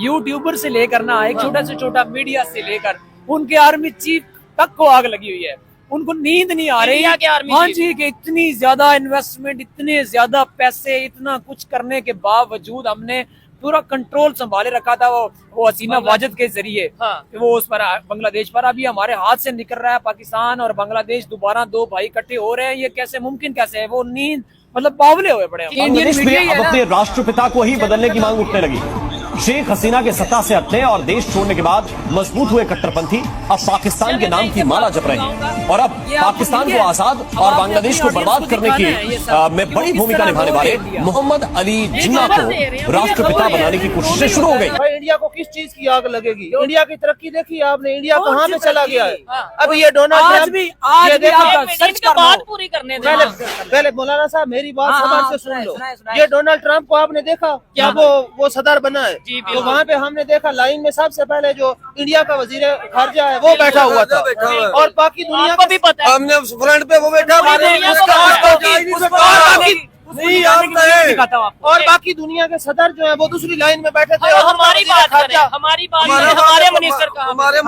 YouTuber से लेकर ना एक छोटा से छोटा मीडिया से लेकर उनके आर्मी चीफ तक को आग लगी हुई है। उनको नींद नहीं आ रही। हाँ जी, कि इतनी ज्यादा इन्वेस्टमेंट, इतने ज्यादा पैसे, इतना कुछ करने के बावजूद हमने पूरा कंट्रोल संभाले रखा था वो हसीना वाजिद के जरिए। हाँ। वो उस पर बांग्लादेश पर अभी हमारे हाथ से निकल रहा है। पाकिस्तान और बांग्लादेश दोबारा दो भाई इकट्ठे हो रहे हैं, ये कैसे मुमकिन कैसे है? वो नींद मतलब बावले हुए पड़े। बांग्लादेश में अब अपने राष्ट्रपिता को ही बदलने की मांग उठने लगी। शेख हसीना के सत्ता से हटने और देश छोड़ने के बाद मजबूत हुए कट्टरपंथी अब पाकिस्तान के नाम की माला जप रहे हैं और अब पाकिस्तान को आजाद और बांग्लादेश को बर्बाद करने की में बड़ी भूमिका निभाने वाले मोहम्मद अली जिन्ना को राष्ट्रपिता बनाने की कोशिशें शुरू हो गई। इंडिया को किस चीज की आग लगेगी? इंडिया की तरक्की देखी आपने? इंडिया कहाँ पे चला गया है? अब ये डोनाल्ड बात पूरी करने पहले मौलाना साहब मेरी बात समझ से सुन लो। ये डोनाल्ड ट्रंप को आपने देखा क्या? वो सदर बना है, तो वहाँ पे हमने देखा लाइन में सबसे पहले जो इंडिया का वजीर खारजा है वो बैठा हुआ था और बाकी दुनिया को भी पता है। हमने फ्रंट पे वो बैठा और बाकी दुनिया के सदर जो है वो दूसरी लाइन में बैठे थे। हमारी बात हमारे मिनिस्टर का हमारे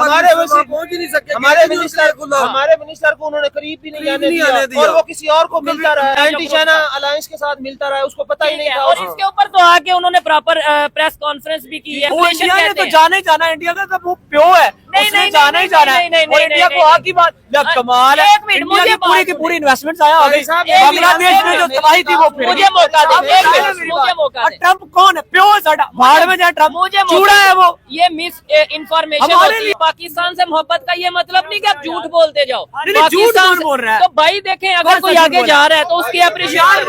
मिनिस्टर को उन्होंने करीब भी नहीं आने दिया और वो किसी और को मिलता रहा, एंटी चाइना अलायंस के साथ मिलता रहा, उसको पता ही नहीं था। और इसके ऊपर तो आके उन्होंने प्रॉपर प्रेस कॉन्फ्रेंस भी की है। इंडिया ने तो जाना ही जाना, इंडिया का तो वो प्यो है, नहीं जाना ही जाना है। और इंडिया को आगे बात कमाल है, इंडिया की पूरी की पूरी इन्वेस्टमेंट आया आ गई। बांग्लादेश में जो तबाही थी वो मुझे मौका दे। ट्रम्प कौन है? प्यो साडा भाड़ में जाए ट्रम्प, चूड़ा है वो। ये मिस इन्फॉर्मेशन होती है। पाकिस्तान से मोहब्बत का ये मतलब नहीं कि आप झूठ बोलते जाओ। पाकिस्तान बोल रहा है तो भाई देखें, अगर कोई आगे जा रहा है तो उसकी अप्रिशिएशन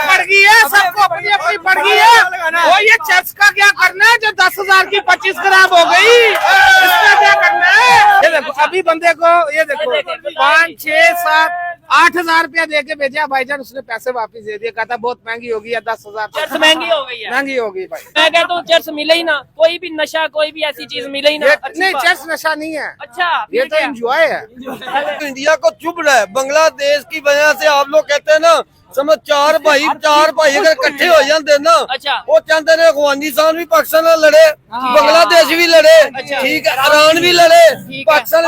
पड़ गई है, सबको अपनी अपनी पड़ गई है। वो ये चर्च का क्या करना है जो 10,000 की 25 खराब हो गई, इसका क्या करना है? ये देखो अभी बंदे को, ये देखो 5, 6, 7, 8,000 रुपया दे के भेजा भाईजान, उसने पैसे वापस दे दिए, कहता बहुत महंगी होगी या 10,000। चर्च महंगी हो गई है, महंगी होगी भाई। मैं कहता हूँ चर्च मिले ही ना, कोई भी नशा कोई भी ऐसी चीज मिले ही ना। नहीं चर्च नशा नहीं है। अच्छा, ये तो एंजॉय है। इंडिया को चुभ रहा है बांग्लादेश की वजह से। आप लोग कहते हैं ना समझ चार भाई अगर इकट्ठे हो जाते ना, अच्छा वो चाहते हैं अफगानिस्तान भी पाकिस्तान लड़े, बांग्लादेश भी लड़े, ठीक है, ईरान भी लड़े, पाकिस्तान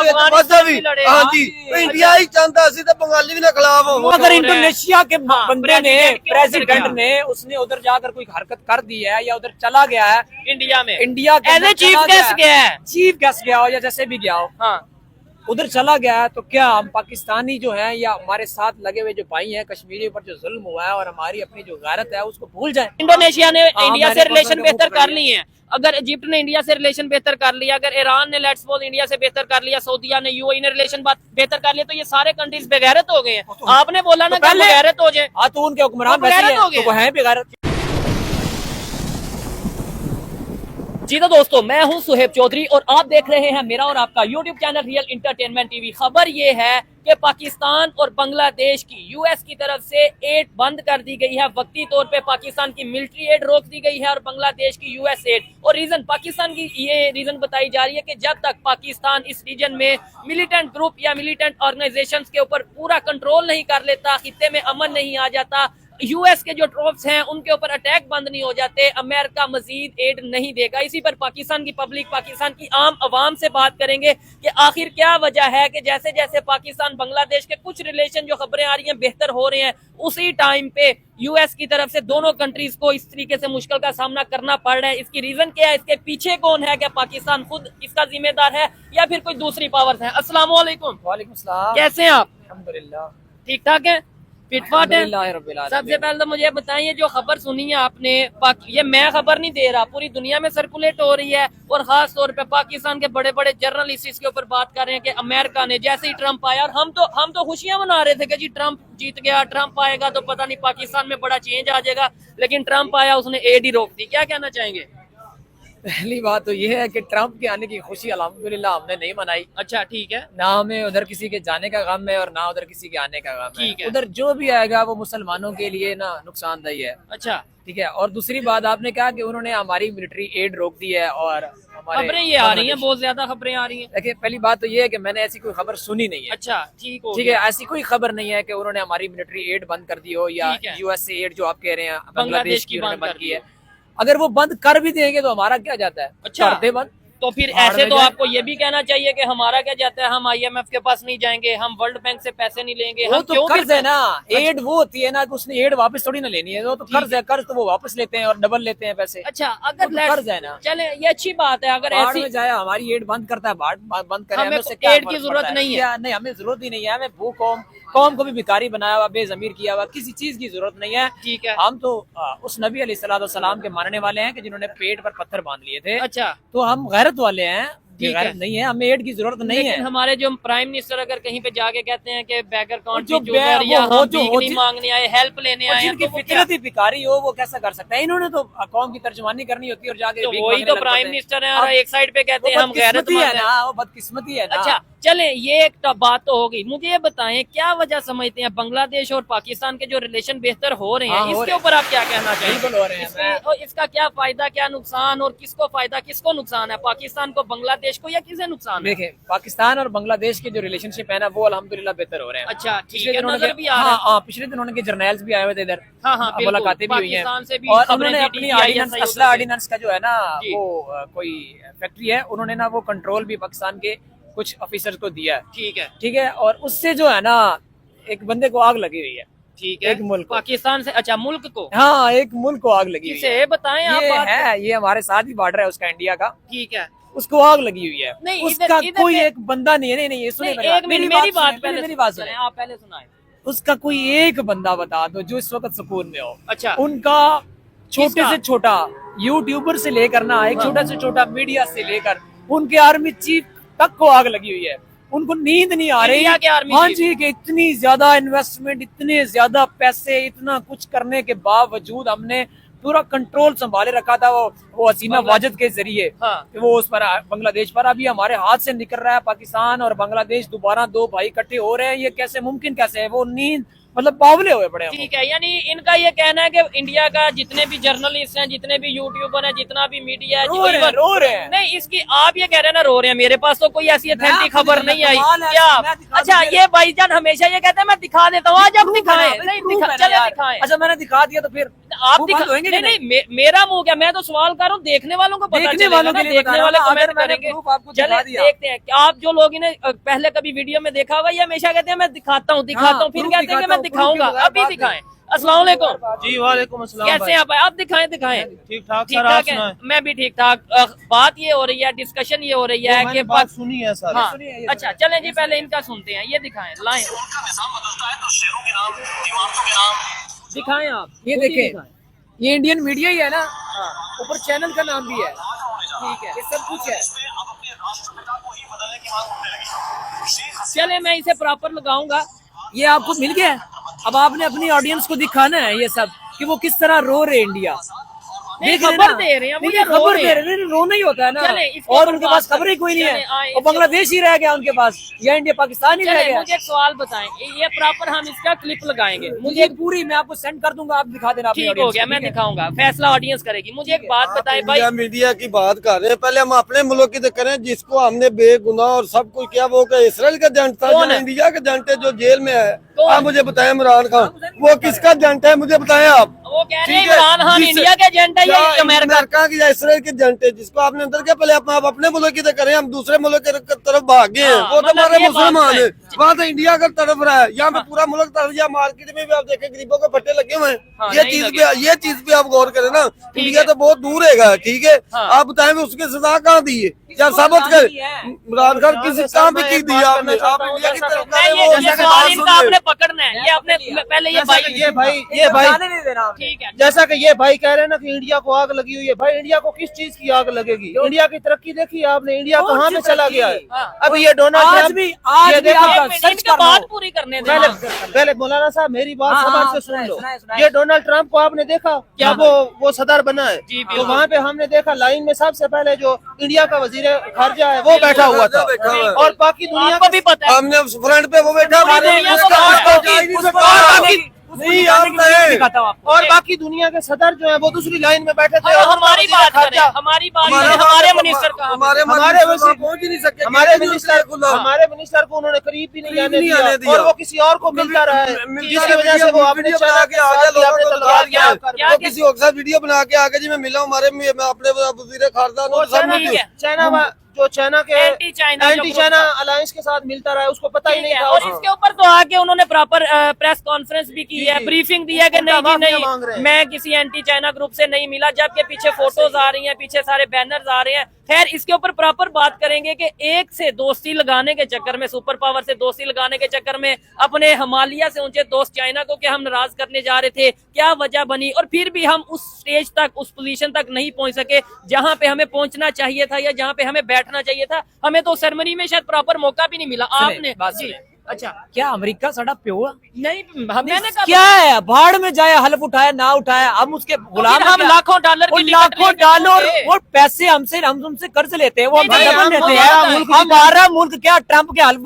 भी। हाँ जी, तो इंडिया ही चाहता है तो बंगाली भी ना खिलाफ हो। अगर इंडोनेशिया के बंदे ने, प्रेसिडेंट ने, उसने उधर जाकर कोई हरकत कर दी है या उधर चला गया है इंडिया में, इंडिया के चीफ गेस्ट गया है, चीफ गेस्ट गया हो या जैसे भी गया हो, हाँ उधर चला गया है, तो क्या हम पाकिस्तानी जो हैं या हमारे साथ लगे हुए जो भाई हैं कश्मीरी पर जो जुल्म हुआ है और हमारी अपनी जो गैरत है उसको भूल जाएं? इंडोनेशिया ने इंडिया से रिलेशन बेहतर कर लिए हैं, अगर इजिप्ट ने इंडिया से रिलेशन बेहतर कर लिया, अगर ईरान ने लेट्स सपोज इंडिया से बेहतर कर लिया, सऊदीया ने, यूएई ने रिलेशन बेहतर कर लिया, तो ये सारे कंट्रीज बेगैरत हो गए हैं। आपने बोला ना कि बेगैरत हो जाए, हाँ तो उनके हुक्मरान वो है बेगैरत। जी तो दोस्तों, मैं हूं सुहेब चौधरी और आप देख रहे हैं मेरा और आपका YouTube channel real entertainment TV. खबर ये है कि पाकिस्तान और बांग्लादेश की यूएस की तरफ से एड बंद कर दी गई है। वक्ती तौर पे पाकिस्तान की मिलिट्री एड रोक दी गई है और बांग्लादेश की यूएस एड। और रीजन पाकिस्तान की ये रीजन बताई जा रही है कि जब तक पाकिस्तान इस रीजन में मिलिटेंट ग्रुप या मिलिटेंट ऑर्गेनाइजेशंस के ऊपर पूरा कंट्रोल नहीं कर लेता, खित्ते में अमन नहीं आ जाता, यूएस के जो ट्रूप्स हैं उनके ऊपर अटैक बंद नहीं हो जाते, अमेरिका मजीद एड नहीं देगा। इसी पर पाकिस्तान की पब्लिक, पाकिस्तान की आम आवाम से बात करेंगे कि आखिर क्या वजह है कि जैसे जैसे पाकिस्तान बांग्लादेश के कुछ रिलेशन जो खबरें आ रही हैं बेहतर हो रहे हैं, उसी टाइम पे यूएस की तरफ से दोनों कंट्रीज को इस तरीके से मुश्किल का सामना करना पड़ रहा है। इसकी रीजन क्या है? इसके पीछे कौन है? क्या पाकिस्तान खुद इसका जिम्मेदार है या फिर कोई दूसरी पावर्स है? अस्सलाम वालेकुम। वालेकुम सलाम। कैसे हैं आप? अल्हम्दुलिल्लाह ठीक ठाक है, फिटफाट है। सबसे पहले तो मुझे बताइए, जो खबर सुनी है आपने, ये मैं खबर नहीं दे रहा, पूरी दुनिया में सर्कुलेट हो रही है और खास तौर पे पाकिस्तान के बड़े बड़े जर्नलिस्ट इसके ऊपर बात कर रहे हैं कि अमेरिका ने जैसे ही ट्रंप आया, और हम तो खुशियां मना रहे थे कि जी ट्रंप जीत गया, ट्रंप आएगा तो पता नहीं पाकिस्तान में बड़ा चेंज आ जाएगा, लेकिन ट्रंप आया, उसने एड ही रोक दी। क्या कहना चाहेंगे? पहली बात तो ये है कि ट्रंप के आने की खुशी अल्हम्दुलिल्लाह हमने नहीं मनाई। अच्छा ठीक है, ना हमें उधर किसी के जाने का गम है और ना उधर किसी के आने का गम है। उधर जो भी आएगा वो मुसलमानों के लिए ना नुकसानदेही है। अच्छा ठीक है। और दूसरी बात आपने कहा कि उन्होंने हमारी मिलिट्री एड रोक दी है और खबरें ये आ रही हैं, बहुत ज्यादा खबरें आ रही हैं। देखिए पहली बात तो ये है कि मैंने ऐसी कोई खबर सुनी नहीं है। अच्छा ठीक है, ऐसी कोई खबर नहीं है कि उन्होंने हमारी मिलिट्री एड बंद कर दी हो या यूएस से एड जो आप कह रहे हैं बांग्लादेश की उन्होंने बंद की है। अगर वो बंद कर भी देंगे तो हमारा क्या जाता है? अच्छा। कर दे बंद। तो फिर भाड़ ऐसे में तो जाए। आपको ये भी कहना चाहिए कि हमारा क्या जाता है, हम IMF के पास नहीं जाएंगे, हम वर्ल्ड बैंक से पैसे नहीं लेंगे, वो हम तो क्यों कर्ज है ना, अच्छा। एड वो होती है ना कि उसने एड वापस थोड़ी ना लेनी है, वो तो कर्ज है, कर्ज तो वो वापस लेते हैं और डबल लेते हैं पैसे। अच्छा, वो अगर तो कर्ज है ना। चले ये अच्छी बात है, अगर बाढ़ ऐसी में जाए हमारी एड बंद करता है, बाढ़ बंद करे, हमें उससे क्या एड की फर्क जरूरत पड़ता नहीं है। क्या? नहीं, हमें जरूरत ही नहीं है। हमें भू कौम को भी भिखारी बनाया हुआ, बेजमीर किया हुआ, किसी चीज की जरूरत नहीं है। ठीक है। हम तो उस नबी अलैहिस्सलाम के मानने वाले हैं कि जिन्होंने पेट पर पत्थर बांध लिए थे। अच्छा, तो हम गैरत वाले हैं, ठीक गैरत है। नहीं है, हमें एड की जरूरत नहीं लेकिन है। हमारे जो प्राइम मिनिस्टर अगर कहीं पे जाके कहते हैं कि बैगर अकाउंट जो भी चूज़र वो या हो हम जो भीख हो नहीं जिन- मांगने आए, हेल्प लेने और आए हैं, जिनकी तो वो क्या? फितरत ही भिखारी हो वो कैसा कर सकता है? इन्होंने तो कौम की तर्जुमानी करनी होती है और जाके तो भीख वही मांगने तो लग प्राइम पड़ते हैं। मिनिस्टर है और अब एक साइड पे कहते हैं वो हम गैरत बदकिस्मती है मंद हैं। ना, वो बदकिस्मती है ना। अच्छा, चले ये एक बात तो होगी। मुझे ये बताएं, क्या वजह समझते हैं बांग्लादेश और पाकिस्तान के जो रिलेशन बेहतर हो रहे हैं, हाँ, हो इसके रहे हैं। ऊपर आप क्या कहना चाहेंगे? बिल्कुल हो रहे हैं। और इसका क्या फायदा, क्या नुकसान, और किसको फायदा किसको नुकसान है? पाकिस्तान को, बांग्लादेश को, या किसे नुकसान है? देखें, पाकिस्तान और बांग्लादेश के जो रिलेशनशिप है ना, वो अल्हम्दुलिल्लाह बेहतर हो रहे हैं। अच्छा, ठीक पिछले है, दिनों नजर के- भी आ रहा है। हाँ, पिछले दिनों के जर्नल्स भी आए हुए थे इधर। हाँ, हाँ, बिल्कुल। मुलाकातें भी हुई हैं। पाकिस्तान से भी और खबरें उन्होंने थी, अपनी DTI ऑर्डिनेंस, ऐसा ही असला होता है। ऑर्डिनेंस का जो है ना, जी। वो कोई फैक्ट्री है, उन्होंने ना वो कंट्रोल भी पाकिस्तान के कुछ ऑफिसर्स को दिया है। ठीक है, ठीक है, और उससे जो है ना एक बंदे को आग लगी हुई है। ठीक है। एक मुल्क को। पाकिस्तान से, अच्छा, मुल्क को हाँ, एक मुल्क को आग लगी हुई है। किसे बताएं आप ये बात? है, ये हमारे साथ ही बॉर्डर है उसका, इंडिया का। ठीक है। उसको आग लगी हुई है। नहीं, उसका इधर कोई पे- एक बंदा नहीं है। नहीं, ये सुने नहीं, मेरी एक बात, मिनट, मेरी बात सुने, मेरी बात सुने। आप पहले सुनाए। उसका कोई एक बंदा बता दो जो इस वक्त सुकून में हो। अच्छा, उनका छोटे किसका? से छोटा यूट्यूबर से लेकर ना, एक हाँ। छोटा से छोटा मीडिया से लेकर उनके आर्मी चीफ तक को आग लगी हुई है। उनको नींद नहीं आ रही। इंडिया के आर्मी हाँ चीफ? जी, कि इतनी ज्यादा इन्वेस्टमेंट, इतने ज्यादा पैसे, इतना कुछ करने के बावजूद हमने पूरा कंट्रोल संभाले रखा था वो हसीना वाजिद के जरिए। हाँ। वो उस पर बांग्लादेश पर अभी हमारे हाथ से निकल रहा है। पाकिस्तान और बांग्लादेश दोबारा दो भाई इकट्ठे हो रहे हैं, ये कैसे मुमकिन, कैसे है? वो नींद मतलब बावले हुए पड़े हैं वो। ठीक है। यानी इनका ये कहना है कि इंडिया का जितने भी जर्नलिस्ट हैं, जितने भी यूट्यूबर हैं, जितना भी मीडिया है, रो रहे हैं। नहीं, इसकी आप ये कह रहे हैं ना, रो रहे हैं। मेरे पास तो कोई ऐसी अथेंटिक आपको खबर नहीं नहीं आई। कमाल है, क्या? मैं दिखा अच्छा, दूं ये भाईजान हमेशा ये कहते हैं मैं दिखा देता हूँ, आज आप दिखाएं। नहीं, चले दिखाएं। अच्छा, मैंने दिखा दिया तो फिर आप वो दिखा, बंद होंगे कि नहीं, मेरा मुंह क्या, मैं तो सवाल कर रहा हूँ, देखने वालों को पता देखने चलेगा वालों ना, के लिए बता देखने रहा वाले हूं ना, कमेंट अगर मैंने करेंगे। proof आपको चले दिखा दिया। देखते हैं। आप जो लोग इन्हें पहले कभी वीडियो में देखा होगा, ये हमेशा कहते हैं मैं दिखाता हूँ, फिर proof कहते हैं कि दिखाता मैं हूं, दिखाऊंगा। proof के अभी बगैर दिखाएं। अस्सलाम वालेकुम। जी वालेकुम अस्सलाम कैसे हैं आप? आप दिखाएं। ठीक ठाक ठीक सर, आप ठाक है, सुनाएं। मैं भी ठीक ठाक। बात ये हो रही है, डिस्कशन ये हो रही है मैंने कि बात सुनी है सर। हाँ, सुनिए, ये अच्छा, चलें जी, पहले इनका सुनते हैं। ये दिखाएं, लाएं, दिखाएं आप। ये खुद ही देखें, दिखाएं। ये इंडियन मीडिया ही है ना, हाँ, ऊपर चैनल का नाम भी है, ठीक है। ये सब कुछ है। चले, मैं इसे प्रॉपर लगाऊंगा। ये आपको मिल गया है। अब आपने अपनी ऑडियंस को दिखाना है ये सब कि वो किस तरह रो रहे इंडिया। नहीं, देख रहे खबर ना? दे रहे हैं, वो नहीं, ये रो खबर रहे दे हैं। रहे हैं, रोना ही होता है ना। चले, इसके और ऊपर उनके बात पास करते खबर ही कोई नहीं चले, है, आए, और इसके बांग्लादेश ही रह गया उनके पास, या इंडिया पाकिस्तान ही रह चले, गया। मुझे एक सवाल बताएं, ये प्रॉपर हम इसका क्लिप लगाएंगे। मुझे मुझे पूरी मैं आपको सेंड कर दूंगा, आप दिखा देना अपनी ठीक हो audience गया, को, मैं ठीक है? दिखाऊंगा, फैसला ऑडियंस करेगी। मुझे एक बात बताएं भाई। इंडिया मीडिया की बात कर रहे हैं, पहले हम अपने मुल्क की तो करें, जिसको हमने बेगुनाह और सब कुछ किया। वो क्या इसराइल का एजेंट था? कौन जो है? इंडिया का एजेंट है, जो जेल में है। कौन? आप मुझे बताएं, इमरान खान वो किसका एजेंट है? मुझे बताएं आप। वो कह रहे हैं ठीक है, इमरान खान जिस- इंडिया के एजेंट है या क्या अमेरिका? की या इसराइल के एजेंट है? जिसको आपने अंदर किया, पहले आप अपने मुल्क की तो करें, हम दूसरे मुल्क की तरफ भाग गए हैं। हाँ, वो तो मतलब हमारे ये मुसलमान बात है, है। वहाँ तो इंडिया का तरफ रहा है। यहाँ पे पूरा मुल्क तरफ, या मार्केट में भी आप देखें गरीबों के फट्टे लगे हुए हाँ, हैं। ये नहीं चीज लगे। पे, ये चीज पे आप गौर करें ना। इंडिया है। तो बहुत दूर है, ठीक है। हाँ। आप बताएं उसकी सजा कहाँ दी है, या साबित कर इमरान खान किसी काम भी की दी है आपने? आप इंडिया की तरफ मैं करें, ये वो ये जैसे सवाल बात इनका सुन आपने ले। पकड़ना है। ये आपने पहले ये भाई, ये भाई बताने नहीं देना आपने। ठीक है, जैसा कि ये भाई कह रहे हैं ना कि इंडिया को आग लगी हुई है। भाई इंडिया को किस चीज की आग लगेगी? इंडिया की तरक्की देखी आपने? इंडिया कौन कहाँ सी पे चला तरक्की? गया है? हाँ। अब ये डोनाल्ड आज ट्रम्प, भी ये देखो, आप एक मिनट, सर्च इनका कर लो। बात पूरी करने देना। पहले मौलाना साहब मेरी बात हाँ, समाज हाँ, से सुन लो। सुनाए, सुनाए। ये डोनाल्ड ट्रम्प को आपने देखा क्या? वो सदर बना है। जी, तो बिल्कुल। वहाँ पे हमने देखा लाइन में सबसे पहले जो इंडिया का वजीर खारजा है वो बैठा हुआ था, बैठा हुआ है। और बाकी दुनिया आपको भी पता है। हमने फ्रंट पे वो बैठा पूरी दुनिया को पता है। नहीं, आप नहीं। दिखाता हूँ आपको। और बाकी दुनिया के सदर जो है वो दूसरी लाइन में बैठे थे। अब और हमारी वजीर बात खारजा- करें, हमारी बात करें, हमारे मिनिस्टर का हमारे हमारे मिनिस्टर पहुंच ही नहीं सके। हमारे मिनिस्टर को उन्होंने करीब भी नहीं आने दिया और वो किसी और को मिलता रहा है, जिसकी वजह से वो अपने वीडियो बना के आगे लोगों को दिखा दिया। क्या- वो किसी के साथ वीडियो बना के आगे जी मैं मिला हूँ हमारे मैं अपने वजीर खारजा वो चाइना के anti China anti China alliance के साथ मिलता रहा है, उसको पता ही नहीं था। और इसके ऊपर तो आके उन्होंने प्रॉपर प्रेस कॉन्फ्रेंस भी की है, जी। ब्रीफिंग दी है कि उनका नहीं जी माफिया मांग रहे नहीं हैं। मैं किसी एंटी चाइना ग्रुप से नहीं मिला, जबकि पीछे फोटोज आ रही हैं, पीछे सारे बैनर्स आ रहे हैं। खैर इसके ऊपर प्रॉपर बात करेंगे कि एक से दोस्ती लगाने के चक्कर में, सुपर पावर से दोस्ती लगाने के चक्कर में अपने हिमालय से ऊंचे दोस्त चाइना को क्या हम नाराज करने जा रहे थे, क्या वजह बनी, और फिर भी हम उस स्टेज तक, उस पोजीशन तक नहीं पहुंच सके जहां पे हमें पहुंचना चाहिए था या जहां पे हमें बैठना चाहिए था। हमें तो सेरेमनी में शायद प्रॉपर मौका भी नहीं मिला। आपने बात जी सुने। अच्छा क्या अमेरिका साडा प्यो है? नहीं, मैंने कहा क्या है, भाड़ में जाए, हल्फ उठाया ना उठाया, हम उसके गुलाम फिर हम हैं क्या? लाखों डॉलर वो की टिकट लाखों लेके डॉलर घूमते। और पैसे हमसे, हम तुमसे कर्ज लेते हैं, वो नहीं, हमसे नहीं, डबल हम लेते हमारा हैं। मुल्क हमारा मुल्क क्या ट्रम्प के हल्फ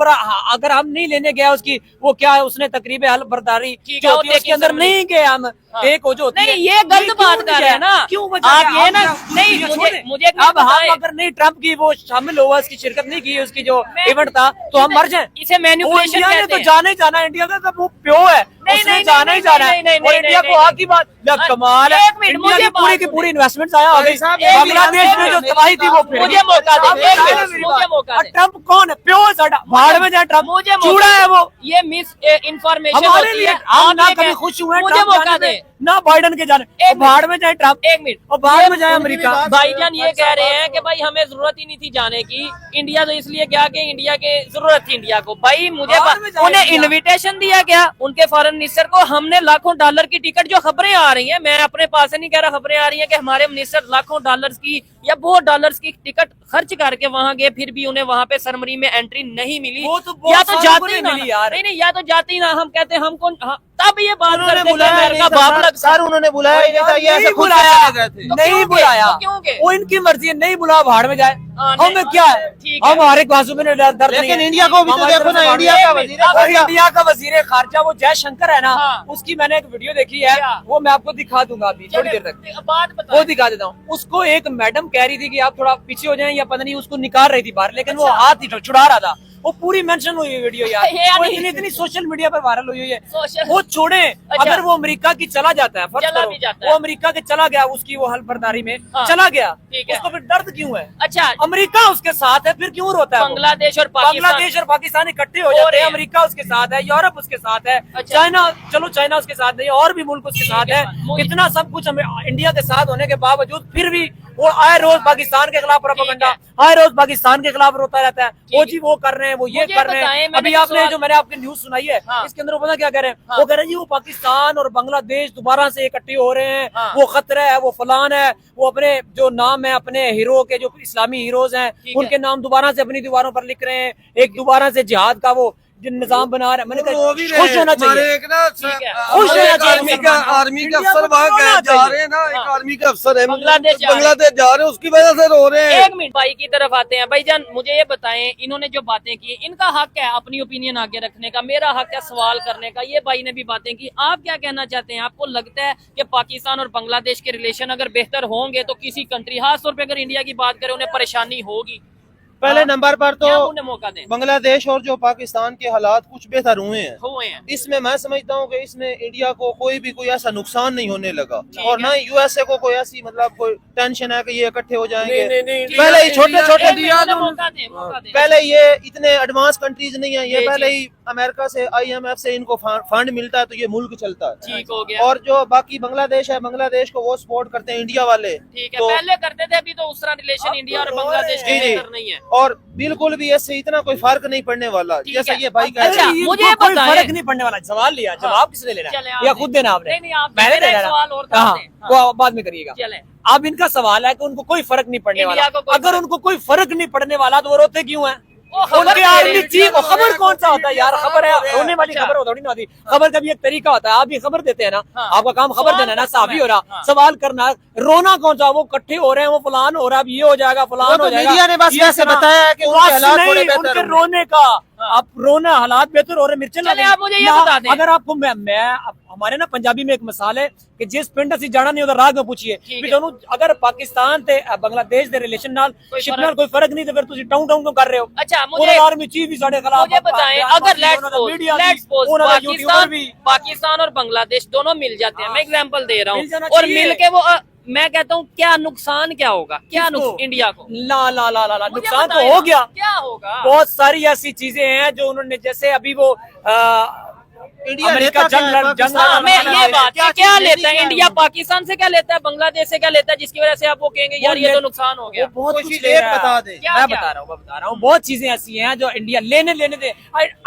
अगर हम नहीं लेने गया उसकी, वो क्या है, उसने तकरीब हल्फ बर्दारी ठीक है, जो होती है, उसके अंदर नहीं गए हम। एक हो जो होती नहीं, है। ये गलत क्यों बात कर रहे हैं ना। क्यों वजह आप क्या? ये ना- आप नहीं, ये मुझे- छोड़े। मुझे एक अब बात हम बताएं। अगर नहीं ट्रम्प की वो शामिल हुआ, उसकी शिरकत नहीं की, उसकी जो मैं- इवेंट था, तो हम मर जाए। इसे मैनिपुलेशन इंडिया ने कहते तो हैं। जाना ही जाना है, इंडिया का तो वो प्यो है, नहीं, उसने नहीं, जाना नहीं, ही जाना है। नहीं, नहीं, और नहीं, इंडिया नहीं, को नहीं, आगे बात या नहीं, कमाल है, एक मिनट, इंडिया मुझे की पूरी बात की सुने। पूरी इन्वेस्टमेंट आया भाई साहब, बांग्लादेश में जो तबाही थी वो फिर मुझे मौका दे, अब एक बताइए मिनट, मेरी मुझे बात। मौका और दे। ट्रम्प कौन है? प्यो है साडा, भाड़ में जाए ट्रम्प, मुझे मौका चूड़ा है दे। वो। ये मिस इंफॉर्मेशन हमारे होती लिए है। हम आप ना ये कभी कह- खुश हुए मुझे ट्रम्प मौका जाने दे। में, ना बाइडन के जाने, एक वो भाड़ में जाए ट्रम्प, एक मिनट, और भाड़ में जाए अमेरिका। भाईजान ये कह रहे हैं कि भाई हमें जरूरत ही नहीं थी जाने की, इंडिया तो इसलिए गया कि इंडिया के जरूरत थी इंडिया को। भाई मुझे बाहर में जाए उन्हें इंडिया। इनविटेशन दिया गया उनके फॉरेन मिनिस्टर को, हमने लाखों डॉलर की टिकट, जो खबरें आ रही हैं, मैं अपने पास से नहीं कह रहा, खबरें आ रही हैं कि हमारे मिनिस्टर लाखों डॉलर्स की या बहुत डॉलर्स की टिकट खर्च करके वहां गए, फिर भी उन्हें वहां पे सेरेमनी में एंट्री नहीं मिली। वो तो बहुत या तो सालों जाते को ही नहीं ना, मिली यार। नहीं नहीं, या तो जाते ही ना, हम कहते हैं हमको तब ये बात उन्होंने करते बुलाया हैं नहीं का था, बाप सर, लग सर उन्होंने बुलाया ही नहीं था, ये ऐसे नहीं खुद बुलाया, से चले गए थे। नहीं क्यों बुलाया, गए? क्यों गए? वो इनकी मर्जी है, नहीं बुलाया, भाड़ में जाए। हाँ, नहीं, हमें क्या है, ठीक है। हमारे बाजू में दर्द नहीं लेकिन है। इंडिया को भी तो हमारी देखो तरफ ना, से इंडिया भाड़ का में- वजीर और खारजा- इंडिया का वजीर खारजा वो जयशंकर है ना, हाँ। उसकी मैंने एक वीडियो देखी है, क्या? वो मैं आपको दिखा दूंगा अभी थोड़ी देर तक, बात वो बताओ। दिखा देता हूँ। उसको एक मैडम कह रही थी कि आप थोड़ा पीछे हो जाएं या पता नहीं, उसको निकाल रही थी बाहर, लेकिन वो अच्छा। हाथ ही छुड़ा रहा था। वो पूरी मेंशन हुई है वीडियो यार, ये वो यानी- इतनी इतनी सोशल मीडिया पर वायरल हुई है। सोशल- वो छोड़े, अच्छा। अगर वो अमेरिका की चला जाता है, फर्ज चला करो, भी जाता है। वो अमेरिका के चला गया, उसकी वो हल्फबर्दारी में हाँ। चला गया, ठीक है। उसको फिर दर्द क्यों है? अच्छा, अमेरिका उसके साथ है, फिर क्यों रोता है वो? बांग्लादेश और पाकिस्तान, बांग्लादेश और पाकिस्तान इकट्ठे हो हो जाते रहे हैं, हैं। अमेरिका उसके साथ है, यूरोप उसके साथ है, अच्छा। चाइना, चलो चाइना उसके साथ नहीं, और भी मुल्क उसके साथ है, है। मुझे- इतना सब कुछ हमें इंडिया के साथ होने के बावजूद फिर भी वो आए रोज पाकिस्तान के खिलाफ प्रोपेगेंडा, आए रोज पाकिस्तान के खिलाफ रोता रहता है, वो जी वो कर रहे हैं, वो ये मुझे कर रहे बताएं, हैं। मैंने अभी जो आपने सवाल- जो मैंने आपकी न्यूज सुनाई है, हाँ। इसके अंदर वो पता क्या कह रहे हैं, हाँ। वो कह रहे हैं जी वो पाकिस्तान और बांग्लादेश दोबारा से इकट्ठे हो रहे हैं, हाँ। वो खतरा है, वो फलान है, वो अपने जो नाम है अपने हीरो के, जो इस्लामी हीरोज हैं, ठीक है। उनके नाम दोबारा से अपनी दीवारों पर लिख रहे हैं, एक दोबारा से जिहाद का वो जो निजाम बना रहे हैं। मैंने कहा वो भी खुश होना हमारे चाहिए। एक ना ठीक है। खुश हमारे होना एक चाहिए आर्मी का मुसलमान। आर्मी के इंडिया अफसर को वहाँ क्यों गए होना जा चाहिए? रहे हैं ना, एक हाँ। आर्मी के अफसर है बांग्लादेश जा रहे हैं। बांग्लादेश जा रहे हैं, उसकी वजह से रो रहे हैं। एक मिनट भाई की तरफ आते हैं। भाईजान मुझे ये बताएं, इन्होंने जो बातें की, इनका हक है अपनी ओपिनियन आगे रखने का, मेरा हक है सवाल करने का। ये भाई ने भी बातें की, आप क्या कहना चाहते हैं? आपको लगता है कि पाकिस्तान और बांग्लादेश के रिलेशन अगर बेहतर होंगे तो किसी कंट्री, खासतौर पे अगर इंडिया की बात करें, उन्हें परेशानी होगी? पहले नंबर पर तो या उन्हें मौका दें, बांग्लादेश और जो पाकिस्तान के हालात कुछ बेहतर हुए हैं। हुए हैं। इसमें मैं समझता हूँ कि इसमें इंडिया को कोई ऐसा नुकसान नहीं होने लगा, ठीक और है। ना ही यूएसए को कोई ऐसी मतलब कोई टेंशन है कि ये इकट्ठे हो जाएंगे। नहीं, पहले ही छोटे छोटे एक मिनट, उन्हें मौका दें, मौका दें। पहले ये इतने एडवांस कंट्रीज नहीं है, ये जी, पहले जी। ही अमेरिका से, IMF से इनको फंड मिलता है, तो ये मुल्क चलता है। ठीक हो गया। और जो बाकी बांग्लादेश है, बांग्लादेश को वो सपोर्ट करते हैं इंडिया वाले। ठीक है, तो- पहले करते थे, अभी तो उस तरह रिलेशन इंडिया और बांग्लादेश जी, के जी। बेहतर नहीं है। और बिल्कुल भी इससे इतना कोई फर्क नहीं पड़ने वाला, ठीक जैसा है। ये भाई कह अच्छा, रहे हैं। मुझे कोई बताएं। फर्क नहीं पड़ने वाला। सवाल लिया, जवाब किसने लेना चलें, है आप या दें। खुद देना आपने? नहीं, नहीं, आप मैंने मेरा एक देना सवाल और था, हाँ, आपने। हाँ। वो बाद में करिएगा। चलें। अब इनका सवाल है कि उनको कोई फर्क नहीं पड़ने इंडिया वाला। को कोई अगर उनको कोई फर्क नहीं पड़ने वाला तो वो रोते क्यों है? वो खबर उनके दे आर्मी रहे चीफ, खबर कौन सा होता है यार? खबर है, रोने वाली अच्छा। खबर थोड़ी ना होती। खबर का भी एक तरीका होता है। आप ये खबर देते हैं ना, हाँ। आपका काम खबर सवाल देना है ना, करना साफी हो रहा, हाँ। सवाल करना। रोना कौन सा? वो इकट्ठे हो रहे हैं, वो फलान हो रहा, अब ये हो जाएगा, वो फलान तो हो जाएगा। मीडिया ने बस ये वैसे इतना- बताया है कि उनके बस हालात नहीं, थोड़े बेहतर उनके होंगे। रोने का आप रोना, हालात बेहतर हो रहे, मिर्चन चले आप मुझे ये बता दें। अगर आपको हमारे ना पंजाबी में एक मिसाल है कि जिस पिंड असी जाना नहीं होता राग में पूछिए भी दोनों, अगर पाकिस्तान ते बांग्लादेश दे रिलेशन नाल शिप नाल कोई फर्क नहीं, तो फिर तुसी टाउन टाउन क्यों कर रहे हो? अच्छा मुझे आर्मी चीफ भी साढ़े खिलाफ, मुझे बताएं, अगर लेट्स सपोज पाकिस्तान और बांग्लादेश दोनों मिल जाते हैं, मैं एग्जांपल दे रहा हूँ, और मिल के वो मैं कहता हूँ क्या नुकसान क्या होगा, क्या नुकसान इंडिया को? ला ला ला ला मुझे नुकसान तो बताएं हो गया, क्या होगा? बहुत सारी ऐसी चीजें हैं जो उन्होंने, जैसे अभी वो अमेरिका जंग मैं ये बात क्या लेता है इंडिया पाकिस्तान से, क्या लेता है बांग्लादेश से, क्या लेता है जिसकी वजह से आप वो कहेंगे यार ये तो नुकसान हो गया? बहुत कुछ बता दे, मैं बता रहा हूँ बहुत चीजें ऐसी हैं जो इंडिया लेने दे।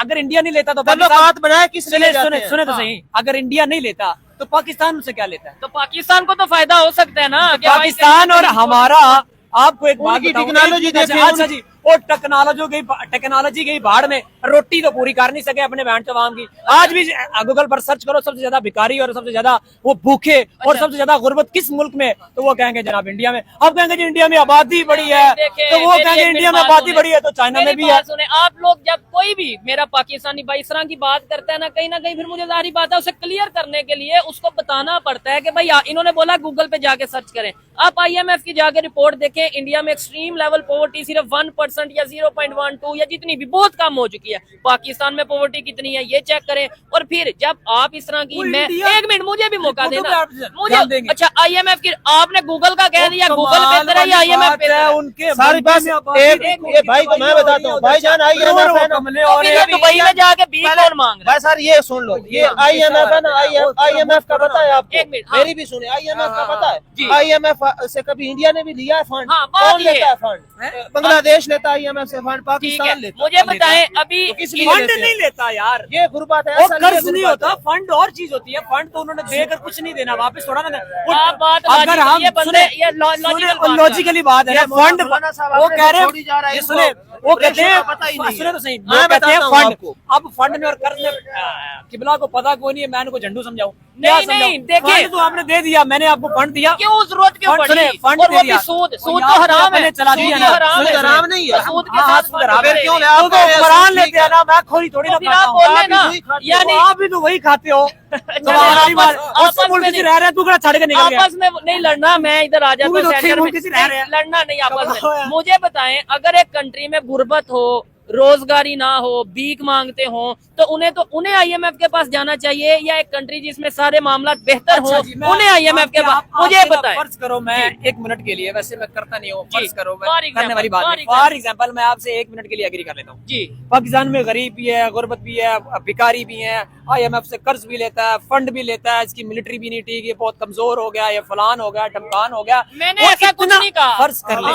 अगर इंडिया नहीं लेता तो बात बनाए किस लिए सुने तो सही, अगर इंडिया नहीं लेता तो पाकिस्तान से क्या लेता है? तो पाकिस्तान को तो फायदा हो सकता है ना, पाकिस्तान और हमारा। आपको एक बात टेक्नोलॉजी, अच्छा जी, और टेक्नोलॉजी गई भाड़ में, रोटी तो पूरी कर नहीं सके अपने बहन चवाम की। आज भी गूगल पर सर्च करो, सबसे ज्यादा भिखारी और सबसे ज्यादा वो भूखे और सबसे ज्यादा गुर्बत किस मुल्क में, तो वो कहेंगे जनाब इंडिया में। अब कहेंगे जी इंडिया में आबादी बढ़ी है, तो वो कहेंगे इंडिया में आबादी बढ़ी है तो चाइना में भी है। सुने आप लोग, जब कोई भी मेरा पाकिस्तानी भाई इस तरह की बात करता है ना, कहीं ना कहीं फिर मुझे जाहिर बात है उसे क्लियर करने के लिए उसको बताना पड़ता है कि भाई इन्होंने बोला गूगल पे जाके सर्च करें। आप IMF की जाके रिपोर्ट देखें, इंडिया में एक्सट्रीम लेवल पॉवर्टी सिर्फ 1% या 0.12 या जितनी भी बहुत कम हो चुकी है। पाकिस्तान में पॉवर्टी कितनी है ये चेक करें, और फिर जब आप इस तरह की, मैं एक मिनट मुझे भी मौका देना मुझे। अच्छा IMF की आपने गूगल का कह दिया, गूगल बेहतर है या IMF बेहतर है? उनके सारी बात एक भाई को मैं बताता हूँ, भाईजान IMF है ना, दुबई में जाके बीच कौन मांग रहा है? भाई सर ये सुन लो, ये IMF है ना, IMF का पता है आपको? एक मिनट, हाँ। मेरी भी सुने, IMF का पता जी। है? IMF से कभी इंडिया ने भी लिया है फंड? हाँ, बात कौन ये लेता है फंड? बांग्लादेश लेता है IMF से फंड, ठीक है, पाकिस्तान लेता है। मुझे बताएं अभी फंड नहीं लेता यार, ये गुरबात है, वो ऐसा कर्ज नहीं होता, फंड और चीज होती है। फंड तो उन्होंने देकर कुछ नहीं देना, वापस थोड़ा ना। आप बात अगर हम ये बंदे ये लॉजिकल लॉजिकली बात है, फंड वो कह रहे हैं, सुने वो कहते हैं, सुने तो सही, वो कहते हैं फंड। अब फंड में और कर्ज में किबला को पता कोई नहीं है, मैं इनको झंडू समझाऊं? नहीं, देखिए तो आपने दे दिया, मैंने आपको फंड दिया, क्यों जरूरत क्यों पड़ी? फंड और दे वो दिया, भी सूद तो हराम है, चला दिया ना, हराम नहीं है, सूद के साथ फिर क्यों ले? तो कुरान लेते हैं ना, मैं खोरी थोड़ी ना खाता हूँ। बोले ना, यानी आप भी तो वही खाते हो, आपस मुल्क से रह रहे हैं, तू क्या छड़ के निकल गया? आपस में नहीं लड़ना, मैं इधर आ जाता हूँ सेंटर में, लड़ना नहीं आपस में। मुझे बताएं, अगर एक कंट्री में गुर्बत हो, रोजगारी ना हो, भीख मांगते हो, तो उन्हें IMF के पास जाना चाहिए, या एक कंट्री जिसमें सारे मामला बेहतर हो उन्हें IMF के पास? मुझे बताएं। फर्ज करो मैं 1 मिनट के लिए, वैसे मैं करता नहीं हूँ, फर्ज करो मैं फॉर करने वाली बात नहीं। फॉर एग्जाम्पल मैं आपसे 1 मिनट के लिए एग्री कर लेता हूँ जी। पाकिस्तान में गरीब भी है, गुर्बत भी है, भिखारी भी है, IMF से कर्ज भी लेता है, फंड भी लेता है, इसकी मिलिट्री भी नहीं ठीक, ये बहुत कमजोर हो गया, ये फलान हो गया, ढमकान हो गया। मैंने ऐसा कुछ नहीं कहा। फर्ज कर ले,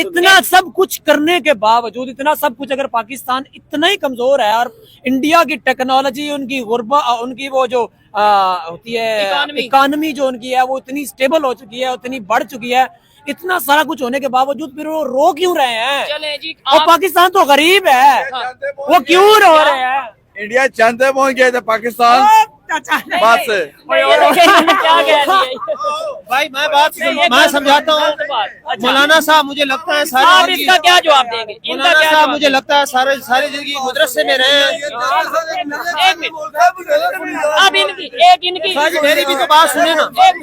इतना सब कुछ करने के बावजूद, इतना सब कुछ अगर पाकिस्तान इतना ही कमजोर है, और इंडिया की टेक्नोलॉजी, उनकी उनकी वो जो होती है इकोनॉमी जो उनकी है, वो इतनी स्टेबल हो चुकी है, उतनी बढ़ चुकी है, इतना सारा कुछ होने के बावजूद फिर वो रो क्यों रहे हैं? चलें जी, और पाकिस्तान तो गरीब है, वो क्यों रो रहे हैं? इंडिया चांदे पहुंच गया था पाकिस्तान बात से। क्या कह दिया? भाई मैं मैं समझाता हूँ मौलाना साहब, मुझे लगता है आप सारी इसका क्या जवाब देंगे? इनका मौलाना क्या साहब जवाब मुझे लगता है सारी जिंदगी मदरसे में रहे हैं। एक मिनट, अब इनकी मेरी भी तो बात सुने ना। एक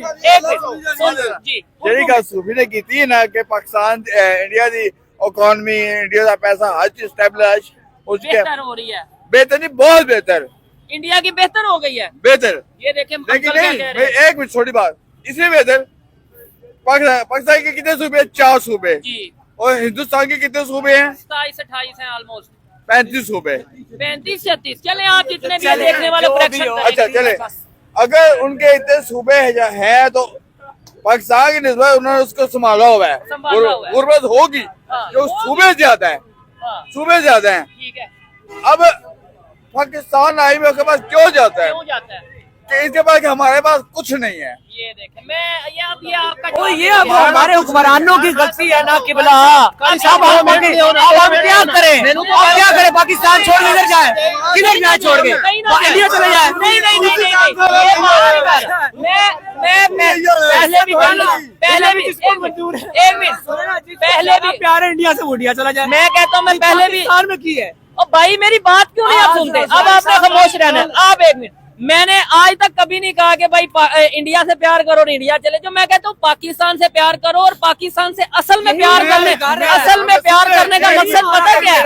मिनट सुन जी। ਜਿਹੜੀ ਗੱਲ ਸੂਫੀ ਨੇ ਕੀਤੀ ਨਾ ਕਿ ਪਾਕਿस्तान इंडिया ਦੀ इकोनॉमी, इंडिया ਦਾ पैसा हर चीज स्टेबलिश उसके बेहतर हो रही है, बेहतर नहीं, बहुत बेहतर, इंडिया की बेहतर हो गई है। बेहतर। ये देखें लेकिन अंकल क्या नहीं, कह रहे हैं। एक मिनट छोटी बात, इसमें बेहतर पाकिस्तान के कितने सूबे? 4 सूबे। जी, और हिंदुस्तान के कितने सूबे हैं? 27-28 है ऑलमोस्ट, 35 सूबे। 35-36। चले आप जितने भी देखने वाले correction करें। अच्छा चले, अगर उनके इतने सूबे है तो पाकिस्तान की निस्बत उन्होंने उसको संभाला हुआ है, संभाला हुआ है। गुर्बत होगी हाँ, जो सूबे ज्यादा है, हाँ, सूबे ज्यादा है। ठीक है, अब पाकिस्तान IMF के पास क्यों जाता है? क्यों जाता है? कि इसके पास हमारे पास कुछ नहीं है। ये देखें, मैं ये आपका ओ ये अब हमारे हुक्मरानों की गलती है ना किबला। अब हम क्या करें? अब क्या करें? पाकिस्तान छोड़ किधर जाए? किधर जाए छोड़ के? इंडिया चले जाए? नहीं, ये बात नहीं। मैं पहले भी पहले भी प्यारे इंडिया से इंडिया चला जाए। मैं कहता हूँ, मैं पहले भी पाकिस्तान में की है, और भाई मेरी बात क्यों नहीं आप सुनते? अब आपने खामोश रहना है। आप एक मिनट, मैंने आज तक कभी नहीं कहा कि भाई इंडिया से प्यार करो और इंडिया चले जाओ। मैं कहता हूँ पाकिस्तान से प्यार करो, और पाकिस्तान से असल में प्यार करने का मकसद पता क्या है?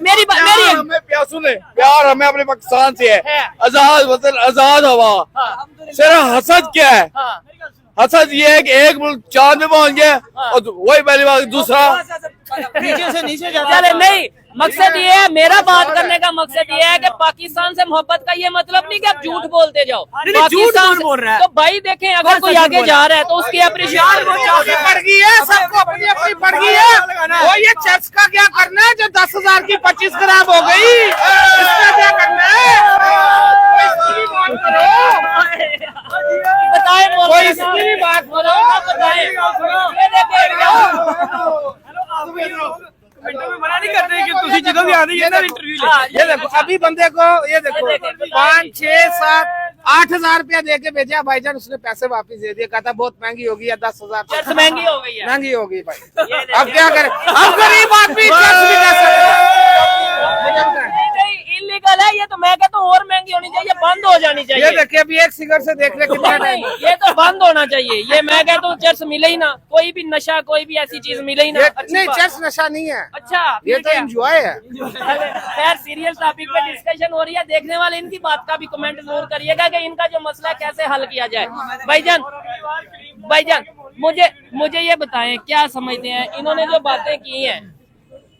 मेरी हमें प्यार हमें अपने पाकिस्तान से है, आजाद वतन, आजाद हवा। सिर्फ हसद क्या है? हसद ये है कि एक मुल्क चांद में पहुंच गया और वही पहली बात, दूसरा नीचे से नीचे चले नहीं। मकसद ये है, मेरा बात करने का मकसद ये है कि पाकिस्तान से मोहब्बत का ये मतलब नहीं कि आप झूठ बोलते जाओ। पाकिस्तान बोल रहा है तो भाई देखें, अगर कोई आगे जा रहा है तो उसकी अप्रिशिएशन पड़ गई है, सबको अपनी अपनी पड़ गई है। वो ये चर्च का क्या करना है जो 10,000 की 25 खराब हो गई, इसका क्या करना है? बताए कोई इसकी भी बात करो। मना नहीं करते कि तुसी ਜਦੋਂ भी आनी है ना इंटरव्यू ये देखो अभी बंदे को, ये देखो 5, 6, 7, 8,000 रुपया दे के भेजा भाईजान, उसने पैसे वापस दे दिए, कहता बहुत महंगी होगी या 10,000 चर्च महंगी हो गई है। महंगी होगी भाई। अब क्या करें, अब गरीब आदमी चर्च भी कर सकता है। इलीगल है ये तो। मैं कहता हूँ और महंगी होनी चाहिए, बंद हो जानी चाहिए। ये देखिए अभी एक सिगरेट से देख ले कितना टाइम। ये तो बंद होना चाहिए। ये मैं कहता हूँ चर्च मिले ही ना, कोई भी नशा, कोई भी ऐसी चीज मिले ही ना। नहीं, चर्च नशा नहीं है। अच्छा, ये तो एंजॉय है। खैर, सीरियस टॉपिक पे डिस्कशन हो रही है। देखने वाले इनकी बात का भी कमेंट जरूर करिएगा कि इनका जो मसला कैसे हल किया जाए। भाईजान मुझे ये बताएं, क्या समझते हैं इन्होंने जो बातें की हैं,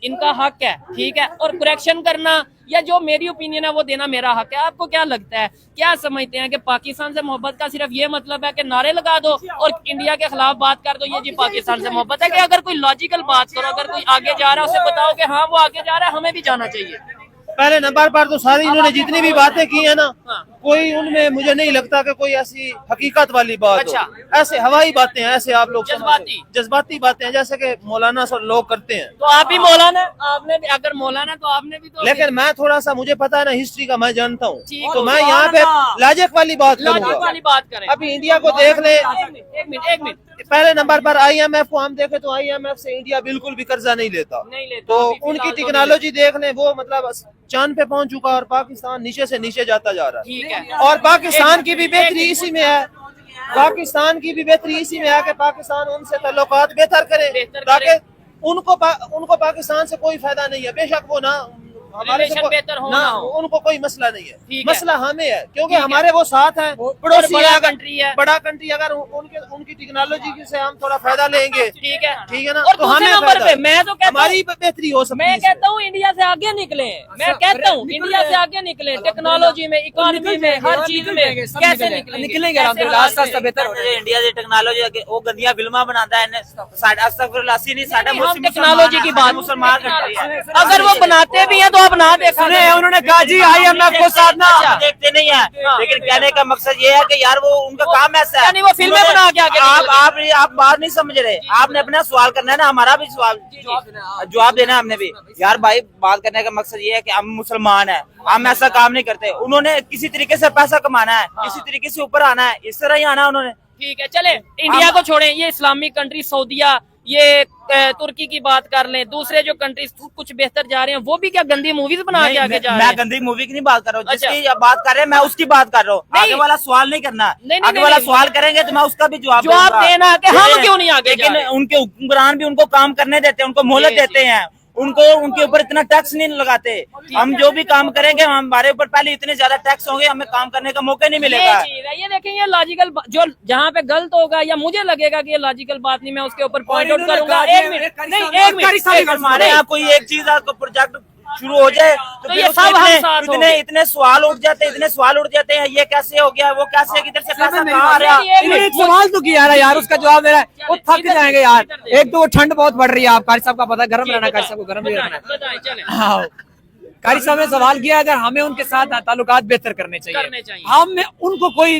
इनका हक है, ठीक है, और करेक्शन करना या जो मेरी ओपिनियन है वो देना मेरा हक है। आपको क्या लगता है, क्या समझते हैं कि पाकिस्तान से मोहब्बत का सिर्फ ये मतलब है कि नारे लगा दो और इंडिया के खिलाफ बात कर दो, ये जी पाकिस्तान से मोहब्बत है? कि अगर कोई लॉजिकल बात करो, अगर कोई आगे जा रहा है उसे बताओ कि हाँ वो आगे जा रहा है, हमें भी जाना चाहिए। पहले नंबर पर तो सारी इन्होंने जितनी भी बातें की है ना, कोई उनमें मुझे नहीं लगता कि कोई ऐसी हकीकत वाली बात अच्छा। हो। ऐसे हवाई बातें हैं, ऐसे आप लोग जज्बाती बातें हैं, जैसे कि मौलाना सब लोग करते हैं। तो आप भी मौलाना, आपने भी अगर मौलाना तो आपने भी तो। लेकिन मैं थोड़ा सा, मुझे पता है ना हिस्ट्री का, मैं जानता हूँ, ठीक तो है। मैं यहाँ पे लॉजिक वाली बात लॉजिक वाली बात करें। अभी इंडिया को देख ले, एक मिनट पहले नंबर पर IMF को हम देखें तो IMF से इंडिया बिल्कुल भी कर्जा नहीं लेता। तो उनकी टेक्नोलॉजी देख ले, वो मतलब चांद पे पहुंच चुका और पाकिस्तान नीचे से नीचे जाता जा रहा है। ठीक है। और पाकिस्तान की भी बेहतरी इसी में है, पाकिस्तान की भी बेहतरी इसी में है कि पाकिस्तान उनसे ताल्लुकात बेहतर करे, ताकि उनको पाकिस्तान से कोई फायदा नहीं है। बेशक वो ना हमारे से बेहतर हो ना ना हो, उनको कोई मसला नहीं है, है। मसला हमें है, क्योंकि हमारे वो साथ हैं, पड़ोसी बड़ा कंट्री है, बड़ा कंट्री। अगर उनकी टेक्नोलॉजी से हम थोड़ा फायदा लेंगे, ठीक है ना, और तो दूसरे हमें नंबर पे मैं तो कहता हमारी बेहतरी हो सकती है। मैं कहता हूँ इंडिया से आगे निकले, मैं कहता हूँ इंडिया से आगे निकले, टेक्नोलॉजी में, इकोनॉमी में, हर चीज में कैसे निकलेंगे? इंडिया की टेक्नोलॉजी वो गंदियां फिल्मा बनाता है, टेक्नोलॉजी की बात मुसलमान कंट्री है। अगर वो बनाते भी हैं तो आप ना देखा। उन्होंने कहा जी IMF को साथ ना देखते नहीं है, लेकिन कहने का मकसद ये है कि यार वो उनका काम ऐसा है। यानी वो फिल्में बना के आगे आप बात नहीं समझ रहे। आपने अपना सवाल करना है ना, हमारा भी सवाल जवाब देना है हमने भी। यार भाई, बात करने का मकसद ये है कि हम मुसलमान है, हम ऐसा काम नहीं करते। उन्होंने किसी तरीके से पैसा कमाना है, किसी तरीके से ऊपर आना है, इस तरह ही आना उन्होंने। ठीक है, चले इंडिया को छोड़ें, ये इस्लामिक कंट्री सऊदिया, ये तुर्की की बात कर लें, दूसरे जो कंट्रीज कुछ बेहतर जा रहे हैं, वो भी क्या गंदी मूवीज बना के आगे जा रहे हैं? मैं गंदी मूवी की नहीं बात कर रहा हूँ, जिसकी बात कर रहे हैं मैं उसकी बात कर रहा हूँ। आगे वाला सवाल नहीं करना, आगे वाला सवाल करेंगे तो मैं उसका भी जवाब देना कि हम क्यों नहीं आगे। लेकिन उनके हुक्मरान भी उनको काम करने देते हैं, उनको मोहलत देते हैं, उनको उनके ऊपर इतना टैक्स नहीं लगाते। हम जो भी काम करेंगे हमारे ऊपर पहले इतने ज्यादा टैक्स होंगे, हमें काम करने का मौका नहीं मिलेगा। ये देखें, ये लॉजिकल जो जहाँ पे गलत होगा या मुझे लगेगा कि ये लॉजिकल बात नहीं, मैं उसके ऊपर पॉइंट आउट करूंगा। एक मिनट, हमारे यहाँ कोई एक चीज आपको प्रोजेक्ट शुरू हो जाए तो ये सब इतने सवाल उठ जाते हैं, ये कैसे हो गया, वो कैसे, किधर से पैसा कहाँ आ रहा है? सवाल तो किया यार, उसका जवाब दे रहा है, वो थक जाएंगे यार। एक तो वो ठंड बहुत बढ़ रही है, आप कारी साहब का पता है, गर्म रहना, कारी साहब को गर्म भी रहना। हाँ, कारी साहब ने सवाल किया, अगर हमें उनके साथ ताल्लुकात बेहतर करने चाहिए, हमें उनको कोई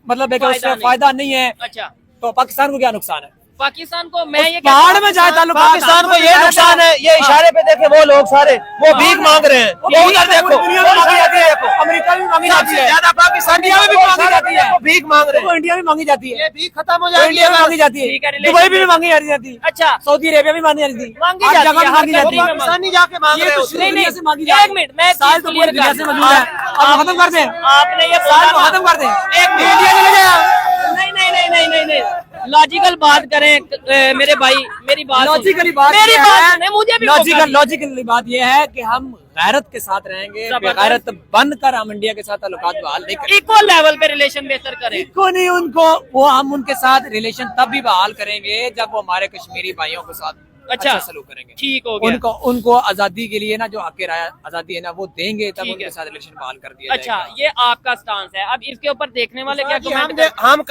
मतलब उससे फायदा नहीं है, अच्छा, तो पाकिस्तान को क्या नुकसान है? पाकिस्तान को मैं ये पहाड़ में जाए ताल्लुक पाकिस्तान को ये नुकसान है, ये इशारे पे देखे वो लोग सारे वो भीख मांग रहे हैं, वो उधर देखो दुनिया में मांगी जाती है, अमेरिका में मांगी जाती है, ज्यादा पाकिस्तान इंडिया में भी मांगी जाती है, वो भीख मांग रहे वो हैं। इंडिया में मांगी जाती है, ये भीख खत्म हो तो जाएगी इंडिया में मांगी जाती ठीक है, है, दुबई में भी मांगी जाती है, अच्छा सऊदी अरेबिया में मांगी जाती है, मांगी हर जाती जगह है, में मांगी हर जाती है। पाकिस्तानी जाके मांग रहे ये हैं तो उससे। नहीं नहीं, से मांगी जाती है। एक मिनट, मैं एक साल चीज तो clear पूरी दुनिया कर से दूं। मौजूद है, अब खत्म कर दें, आपने ये साल बोला को ना, खत्म कर दें, एक मिनट, इंडिया चले जाए। नहीं नहीं नहीं नहीं नहीं नहीं लॉजिकल बात करें मेरे भाई, मेरी बात लॉजिकली बात मेरी ये बात है, सुने, मुझे भी मौका दीजिए। लॉजिकली बात यह है कि हम गैरत के साथ रहेंगे, जबरदस्त। गैरत बनकर हम इंडिया के साथ ताल्लुकात बहाल नहीं करेंगे। इक्वल लेवल पे रिलेशन बेहतर करें। को नहीं उनको, वो हम उनके साथ रिलेशन तब भी बहाल करेंगे जब वो हमारे कश्मीरी भाइयों के साथ अच्छा सलूक करेंगे। ठीक हो गया। उनको आजादी के लिए ना जो हक राय आजादी है ना वो देंगे, तब ठीक उनके है। साथ रिलेशन बहाल कर दिया अच्छा, जाएगा। ये आपका स्टांस है। अब इसके ऊपर देखने वाले क्या जी, कमेंट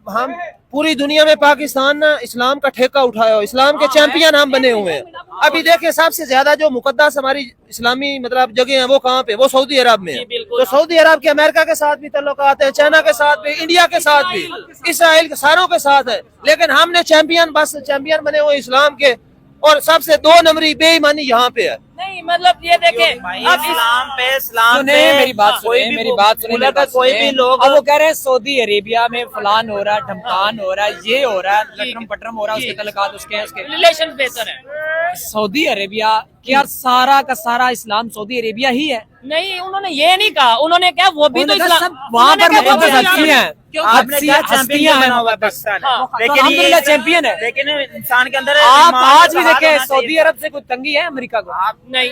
हम पूरी दुनिया में पाकिस्तान ना इस्लाम का ठेका उठाया हो, इस्लाम के चैंपियन हम बने हुए हैं। अभी देखिए सबसे ज्यादा जो मुकद्दस हमारी इस्लामी मतलब जगह है वो कहाँ पे, वो सऊदी अरब में है। जी, बिल्कुल। तो सऊदी अरब के अमेरिका के साथ भी ताल्लुकात है, चाइना के साथ भी, इंडिया के साथ भी, इसराइल के सारों के साथ है। लेकिन हमने चैंपियन बने हुए इस्लाम के, और सबसे 2 नंबरी बेईमानी यहाँ पे है। नहीं, मतलब ये देखें, अब इस्लाम पे इस्लाम सुने पे मेरी बात सुने, मेरी बात सुने, मेरी बात कोई सुने। भी लोग अब वो कह रहे हैं सऊदी अरेबिया में फलान हो रहा है, ढमकान हो रहा है, ये हो रहा है, लटरम पटरम हो रहा है, उसके तलकात उसके रिलेशन बेहतर है। सऊदी अरेबिया क्या सारा का सारा इस्लाम सऊदी अरेबिया ही है? नहीं, उन्होंने ये नहीं कहा, उन्होंने क्या वो भी तो उन्होंने कहा इस्लाम सब वहाँ पर उन्होंने कहा मुकद्दस वो भी हस्तियां हैं, क्यों? आपने क्या हस्तियां चैंपियन हैं बना हुआ है पाकिस्तान, हाँ, तो लेकिन अल्हम्दुलिल्लाह ये चैंपियन है। लेकिन इंसान के अंदर आप ईमान आज भी का देखें होना सऊदी चाहिए। अरब से कोई तंगी है अमेरिका को, नहीं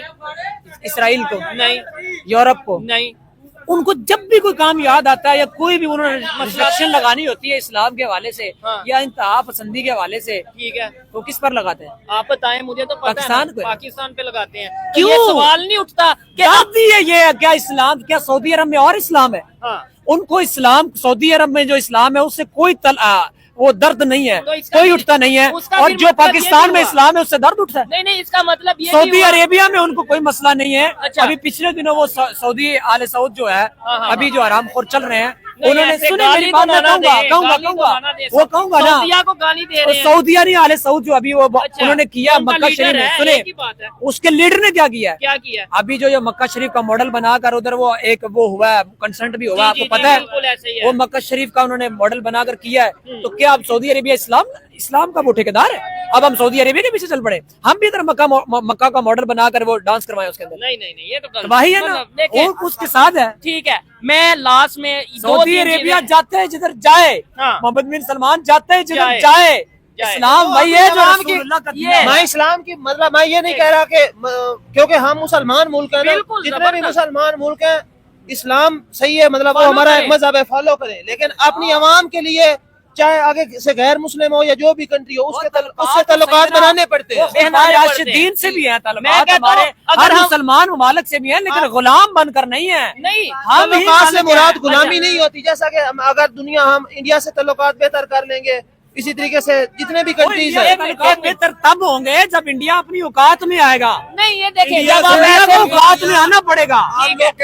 इसराइल को, नहीं यूरोप को? नहीं, उनको जब भी कोई काम याद आता है या कोई भी उन्होंने रिस्ट्रिक्शन लगानी होती है इस्लाम के हवाले से हाँ। या इंतहा पसंदी के हवाले से, ठीक है, तो किस पर लगाते हैं? आप बताएं, मुझे तो पता पाकिस्तान है को ना, है। पाकिस्तान पे लगाते हैं। तो क्यों? ये सवाल नहीं उठता कि जाती है ये क्या इस्लाम, क्या सऊदी अरब में और इस्लाम है? हाँ, उनको इस्लाम, सऊदी अरब में जो इस्लाम है उससे कोई वो दर्द नहीं है, तो इसका कोई फिर- उठता नहीं है। उसका और फिर जो मतलब ये पाकिस्तान भी में हुआ। इस्लाम है उससे दर्द उठता है। नहीं नहीं, इसका मतलब ये सऊदी नहीं हुआ। अरेबिया में उनको कोई मसला नहीं है। अच्छा। अभी पिछले दिनों वो सऊदी आले सऊद जो है, हाँ, अभी जो आरामखोर चल रहे हैं, नहीं, उन्होंने ऐसे सुने गाली मेरी तो बात, मैं ना कहूंगा दे, कहूंगा गाली तो कहूंगा ना दे। वो कहूंगा ना, सऊदिया को गाली दे वो रहे हैं। सऊदिया नहीं आले सऊद जो अभी वो अच्छा, उन्होंने किया उनका मक्का लीडर शरीफ में, है, सुने एक ही बात है। उसके लीडर ने क्या किया है? क्या किया? अभी जो मक्का शरीफ का मॉडल बनाकर उधर वो एक वो हुआ है, कंसर्ट भी हुआ, जी, आपको जी, पता बिल्कुल ऐसे ही है? है। वो मक्का शरीफ का उन्होंने मॉडल बनाकर किया है, तो क्या अब सऊदी अरेबिया इस्लाम का वो ठेकेदार है? अब हम सऊदी अरेबिया के पीछे चल पड़े, हम भी इधर मक्का का मॉडल बनाकर वो डांस करवाए उसके अंदर, नहीं नहीं नहीं, ये तो गलत वही है ना, मतलब, देखिए, वो उसके साथ है। ठीक है, मैं लास्ट में सऊदी अरेबिया जाते हैं जिधर जाए, हाँ। मोहम्मद बिन सलमान जाते हैं जिधर जाए। जाए, जाए। इस्लाम वही है जो इस्लाम की- रसूलुल्लाह का ये- दिया है। मैं इस्लाम की मतलब मैं ये नहीं कह रहा कि क्योंकि हम मुसलमान मुल्क हैं ना, बिल्कुल, जितने भी जबरदस्त। मुसलमान मुल्क हैं इस्लाम सही है, मतलब वो फॉलो हमारा करें। एक मजहब है, फॉलो करें। लेकिन अपनी आवाम के लिए चाहे आगे से गैर मुस्लिम हो या जो भी कंट्री हो उससे ताल्लुकात बनाने पड़ते हैं। हमारे राशिदीन से भी है मैं ताल्लुकात, कहता हूँ, हमारे अगर हर हम- मुसलमान ममालिक से भी है, लेकिन गुलाम बनकर नहीं है। नहीं, हम ही ताल्लुकात से मालिक मुराद हैं। गुलामी नहीं होती। जैसा कि अगर दुनिया हम इंडिया से ताल्लुकात बेहतर कर लेंगे, इसी तरीके से जितने भी कंट्रीज इंडिया है के ताल्लुकात बेहतर तब होंगे जब इंडिया अपनी औकात में आएगा। नहीं, ये देखिए, इंडिया जब से आप इंडिया ऐसे को औकात में आना पड़ेगा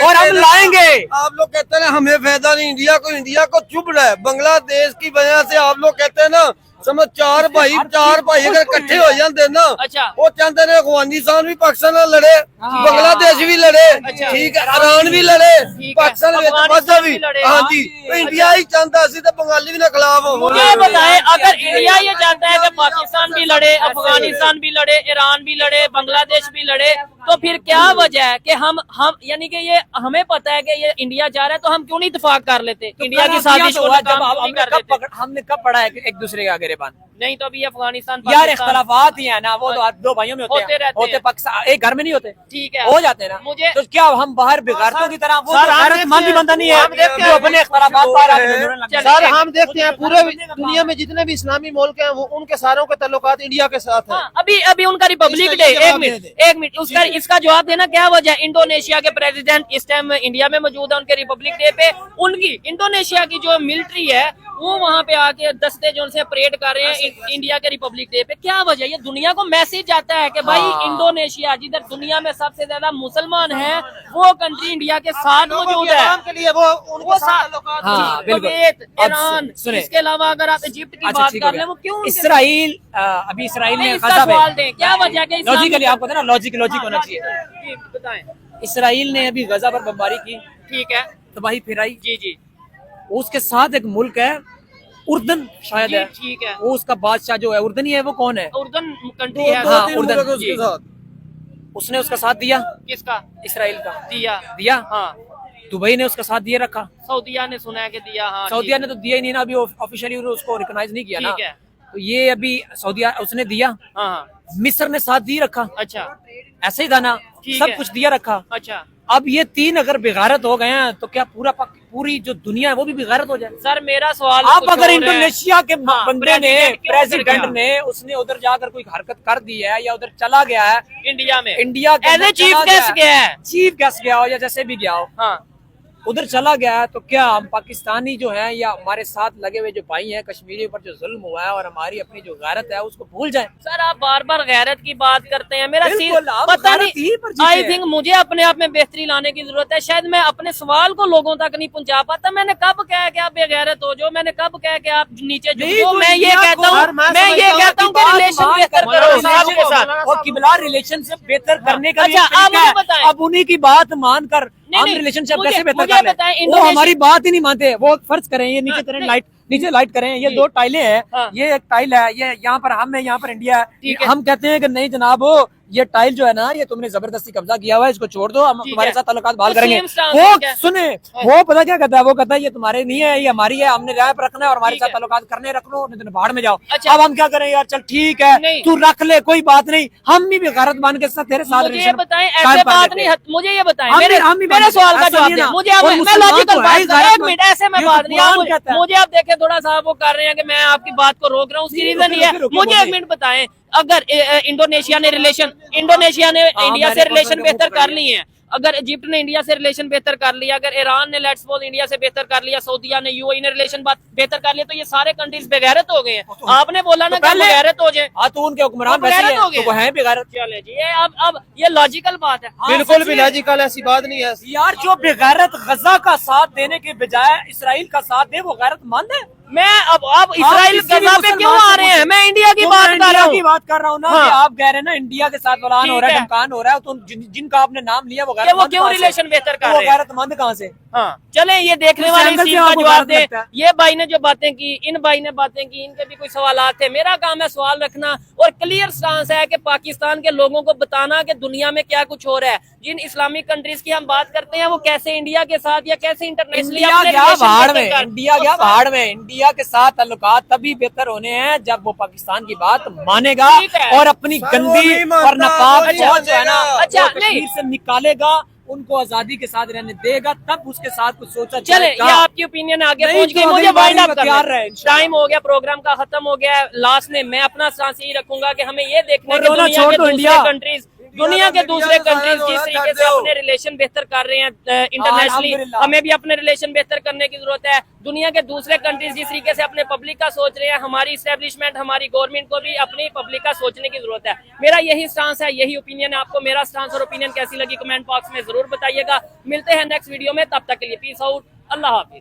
और हम लाएंगे। आप लोग कहते हैं ना हमें फायदा नहीं, इंडिया को चुभ रहा है। बांग्लादेश की वजह से आप लोग कहते हैं ना, समझ चार भाई अगर इकट्ठे हो जाते ना, अच्छा। वो चाहते हैं अफगानिस्तान भी पाकिस्तान नाल लड़े, हाँ। बांग्लादेश भी लड़े, अच्छा। ठीक है, ईरान भी लड़े, ठीक है, पाकिस्तान अफगानिस्तान भी लड़े। हाँ जी, तो इंडिया ही चाहता सी तो बंगाली भी ना खिलाफ हो। मुझे बताएं, अगर इंडिया ये चाहता है कि पाकिस्तान भी लड़े, अफगानिस्तान भी लड़े, ईरान भी लड़े, बांग्लादेश भी लड़े, तो फिर क्या वजह है कि हम यानी कि ये हमें पता है कि ये इंडिया चाह रहा है, तो हम क्यों नहीं इत्तेफाक कर लेते? इंडिया की साजिश को नाकाम क्यों नहीं कर देते? हमने कब पढ़ा है कि एक दूसरे के आगे रेबान? नहीं तो अभी अफगानिस्तान यार पाकिस्तान- इख्तलाफात ही है ना, वो तो दो भाइयों में होते रहते हैं। पाकिस्तान एक घर में नहीं होते, ठीक है, हो जाते हैं ना। मुझे- तो क्या हम बाहर बिगाड़तों की तरह वो सर, तो हम गैरतमंद देखते बंदा नहीं है हम देखते जो हैं। अपने इख्तलाफात बाहर आके ढूंढने लग जाए। सर हम देखते हैं पूरे दुनिया में जितने भी इस्लामी मुल्क हैं वो उनके सारों के ताल्लुकात इंडिया के साथ है। हाँ, अभी उनका रिपब्लिक इसका डे, ये जवाब एक मिनट उसका इसका जवाब देना, क्या वजह? इंडोनेशिया के प्रेसिडेंट इस टाइम इंडिया में मौजूद है, उनके रिपब्लिक डे पे उनकी इंडोनेशिया की जो मिलिट्री है वो वहाँ पे आके दस्ते जो उनसे परेड कर रहे हैं इंडिया के रिपब्लिक डे पे, क्या वजह? ये दुनिया को मैसेज जाता है कि भाई इंडोनेशिया जिधर दुनिया में सबसे ज्यादा मुसलमान हैं वो कंट्री इंडिया के साथ मौजूद है के लिए वो उनको साथ हाँ, बिल्कुल। कुवैत, अब ईरान, सुने। इसके अलावा अगर आप इजिप्ट की अच्छा, बात ठीक कर हो लें गया। वो क्यों इसराइल अभी इसराइल ने इसका गजा सवाल पे दें, क्या वजह के इस्लाम लॉजिकली में- आपको पता है ना, लॉजिक होना चाहिए। जी, बताएं। इसराइल ने अभी गजा पर बमबारी की, ठीक है, तबाही फिराई। जी जी उसके साथ एक मुल्क है उर्दन, शायद जी, है, ठीक है। वो उसका बादशाह जो है उर्दनी है, वो कौन है? उर्दन कंट्री है। हाँ, तीन उर्दन, मुल्क है जी। उसके साथ। उसने उसका साथ दिया, किसका? इसराइल का दिया। हाँ, दुबई ने उसका साथ दिए रखा, सऊदिया ने सुना है कि दिया। हाँ, सऊदिया ठीक ने तो दिया ही नहीं ना, अभी ऑफिशियली उसको रिकॉग्नाइज नहीं किया ना। ठीक है। तो ये अभी सऊदिया उसने दिया, है। हाँ, मिस्र ने साथ दिए रखा, अच्छा ऐसे ही था ना, ठीक सब है। कुछ दिया रखा। अच्छा अब ये तीन अगर बेगारत हो गए हैं तो क्या पूरी जो दुनिया है वो भी बेगारत हो जाए? सर, मेरा सवाल अब कुछ अगर और है। इंडोनेशिया के हाँ, बंदे ने, क्यों उधर प्रेसिडेंट गया? ने, उसने उधर जाकर कोई हरकत कर दी है या उधर चला गया है इंडिया में इंडिया के एज ए अंदर चीफ चला गेस्ट गया है। चीफ गेस्ट गया हो या जैसे भी गया हो, हाँ, उधर चला गया है, तो क्या हम पाकिस्तानी जो है या हमारे साथ लगे हुए जो भाई हैं, कश्मीरी पर जो जुल्म हुआ है और हमारी अपनी जो गैरत है उसको भूल जाए? सर आप बार बार गैरत की बात करते हैं। मेरा बिल्कुल, आप पता गैरत ही पर नहीं, जीते आई हैं। थिंक मुझे अपने आप में बेहतरी लाने की जरूरत है। शायद मैं अपने सवाल को लोगों तक नहीं पहुंचा पाता। मैंने कब कहा कि आप बेगैरत हो, जो मैंने कब कहा कि आप नीचे झुक नहीं, जाओ? मैं ये दुनिया कहता को- हूँ, मैं ये कहता हूँ कि रिलेशन बेहतर करो इस्लाम के साथ। और किबला रिलेशनशिप बेहतर करने का भी अच्छा, एक तरीका आप मुझे है। बताएं। अब उन्हीं की बात मानकर हम नहीं, रिलेशनशिप मुझे- कैसे बेहतर मुझे कर लें? बताएं, वो इंडोनेशिया- हमारी बात ही नहीं मानते। वो फर्ज करें, ये नीचे करें, नहीं। नीचे लाइट करें, ये जी। दो टाइलें हैं, हाँ। ये एक टाइल है, ये यहाँ पर हम है, यहाँ पर इंडिया ठीक है। है। हम कहते हैं कि नहीं जनाब, वो ये टाइल जो है ना, ये तुमने जबरदस्ती कब्जा किया हुआ है, इसको छोड़ दो, हम ठीक तुम्हारे है। साथ ताल्लुकात बहाल तो करेंगे। same stance, वो ठीक है। सुने, वो पता क्या कहता है? वो कहता है ये तुम्हारे नहीं है, ये हमारी है, हमने राय पर रखना है और हमारे ठीक साथ है। ताल्लुकात करने रख लो, नहीं तो बाहर में जाओ। अच्छा। अब हम क्या करें यार? चल ठीक है, नहीं। तू रख ले, कोई बात नहीं, हम भी बेगारत मान के साथ तेरे साथ मुझे ये रिलेशन बताएं, कायम ऐसे कर बात लेते नहीं, हैं। मुझे ये बताएं, हम मेरे भी- हम भी मेरे बात सवाल का करते हैं, जवाब ऐसा दें। नहीं मुझे ना। आप, और मैं मुसलमान लॉजिकल तो है बात ही, कर, गैरत एक मिनट, ऐसे में ये बात तो नहीं। आप कुरान कहता है। मुझे आप देखें, थोड़ा सा वो कर रहे हैं कि मैं आपकी बात को रोक रहा हूँ। उसकी नहीं, रीजन ये है, रुकिए, मुझे एक बोलिए। मिनट बताएं, अगर इंडोनेशिया ने इंडिया से मैंने रिलेशन पकड़ के बेहतर मुंह कर पकड़ ली है, अगर इजिप्ट ने इंडिया से रिलेशन बेहतर कर लिया, अगर ईरान ने लेट्स सपोज इंडिया से बेहतर कर लिया, सऊदीया ने, यूएई ने रिलेशन बेहतर कर लिया, तो ये सारे कंट्रीज बेगैरत हो गए हैं। आपने बोला ना कि पहले- बेगैरत हो जाए, हाँ, तो उनके हुक्मरान तो वैसे ही बेगैरत हो हैं, गए। तो वो हैं बेगारत। चले जी, ये अब ये लॉजिकल बात है। बिल्कुल भी लॉजिकल ऐसी बात नहीं है। यार, जो बेगैरत गजा का साथ देने के बजाय इसराइल का साथ दे, वो गैरत मान दे। मैं अब इसराइल किसी भी गजा पे क्यों मुसलमान आ से रहे हैं? पूछो। मैं इंडिया की तो बात मैं कर रहा इंडिया हूँ। की बात कर रहा हूँ ना, हाँ। कि आप कह रहे हैं ना इंडिया के साथ फलान हो रहा ठीक है, है। ढमकान हो रहा है, तो जिनका आपने नाम लिया वो कि वो गैरतमंद क्यों कहाँ से? रिलेशन बेहतर कर वो रहे हैं? गैरतमंद कहाँ से? हाँ, चले ये देखने उस वाले एंगल इस से चीज का आपको जवाब गलत दे। लगता है। ये भाई ने जो बातें की, इन भाई ने बातें की, इनके भी कोई सवाल थे। मेरा काम है सवाल रखना और क्लियर स्टांस है कि पाकिस्तान के लोगों को बताना कि दुनिया में क्या कुछ हो रहा है। जिन इस्लामिक कंट्रीज की हम बात करते हैं वो कैसे इंडिया के साथ या कैसे इंटरनेशनली इंडिया गया बाहर में, इंडिया गया बाहर में। इंडिया के साथ ताल्लुकात तभी बेहतर होने हैं जब वो पाकिस्तान की बात मानेगा ठीक है। और अपनी सर, वो गंदी नहीं मानता, और नापाक वो नहीं फौज जो है ना, मानेगा। अच्छा, वो नहीं। कश्मीर से निकालेगा, उनको आजादी के साथ रहने देगा, तब उसके साथ कुछ सोचा चले, जाएगा। ये आपकी ओपिनियन आगे नहीं पहुंच गई। तो मुझे अगली वाइंड बारी अप तैयार रहे, करना, इंशाल्लाह। टाइम हो गया, प्रोग्राम का खत्म हो गया है। लास्ट में मैं अपना स्टांस यही रखूंगा कि हमें ये देखना है और कि रोना दुनिया छोड़ के दो, दूसरे इंडिया। कंट्रीज, दुनिया के दूसरे मीडिया कंट्रीज सारा जिस रोना तरीके कर से दो। अपने रिलेशन बेहतर कर रहे हैं इंटरनेशनली, अल्हम्दुलिल्लाह। हमें भी अपने रिलेशन बेहतर करने की जरूरत है। दुनिया के दूसरे कंट्रीज जिस तरीके से अपने पब्लिक का सोच रहे हैं, हमारी इस्टेब्लिशमेंट, हमारी गवर्नमेंट को भी अपनी पब्लिक का सोचने की जरूरत है। मेरा यही स्टांस है, यही ओपिनियन है। आपको मेरा स्टांस और ओपिनियन कैसी लगी कमेंट बॉक्स में जरूर बताइएगा। मिलते हैं नेक्स्ट वीडियो में, तब तक के लिए पीस आउट, अल्लाह हाफिज।